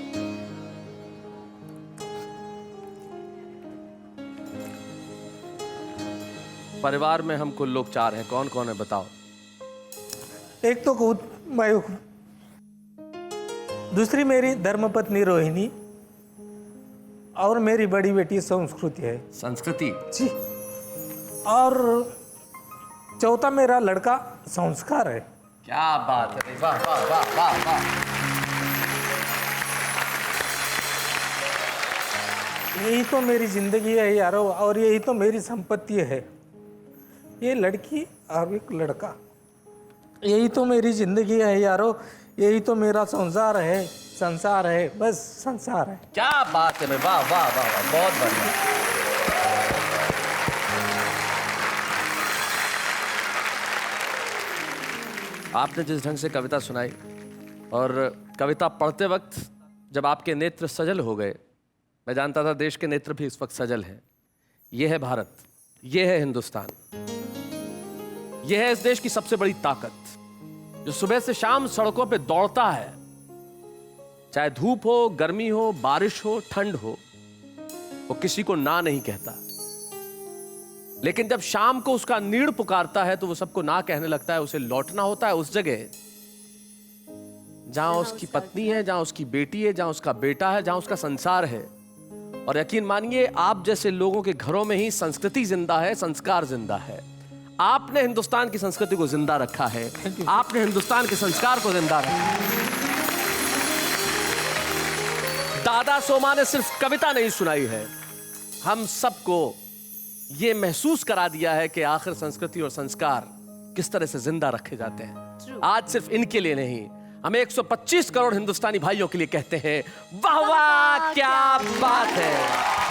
परिवार में हम कुल लोग 4 हैं, कौन कौन है बताओ? एक तो मैं हूँ, दूसरी मेरी धर्मपत्नी रोहिणी, और मेरी बड़ी बेटी संस्कृति है। संस्कृति जी। और चौथा मेरा लड़का संस्कार है। क्या बात है, वाह वाह वाह वाह वाह। यही तो मेरी जिंदगी है यारो, और यही तो मेरी संपत्ति है। ये लड़की और एक लड़का, यही तो मेरी जिंदगी है यारो, यही तो मेरा संसार है। संसार है, बस संसार है। क्या बात है, मैं वाह वाह वाह वाह, बहुत बढ़िया। आपने जिस ढंग से कविता सुनाई, और कविता पढ़ते वक्त जब आपके नेत्र सजल हो गए, मैं जानता था देश के नेत्र भी इस वक्त सजल हैं। ये है भारत, ये है हिंदुस्तान, ये है इस देश की सबसे बड़ी ताकत, जो सुबह से शाम सड़कों पे दौड़ता है, चाहे धूप हो, गर्मी हो, बारिश हो, ठंड हो, वो किसी को ना नहीं कहता। लेकिन जब शाम को उसका नीड़ पुकारता है तो वो सबको ना कहने लगता है। उसे लौटना होता है उस जगह जहां उसकी पत्नी है, जहां उसकी बेटी है, जहां उसका बेटा है, जहां उसका संसार है। और यकीन मानिए, आप जैसे लोगों के घरों में ही संस्कृति जिंदा है, संस्कार जिंदा है। आपने हिंदुस्तान की संस्कृति को जिंदा रखा है, आपने हिंदुस्तान के संस्कार को जिंदा रखा है। दादा सोमा ने सिर्फ कविता नहीं सुनाई है, हम सबको ये महसूस करा दिया है कि आखिर संस्कृति और संस्कार किस तरह से जिंदा रखे जाते हैं। आज सिर्फ इनके लिए नहीं, हम 125 करोड़ हिंदुस्तानी भाइयों के लिए कहते हैं वाह वाह क्या बात है।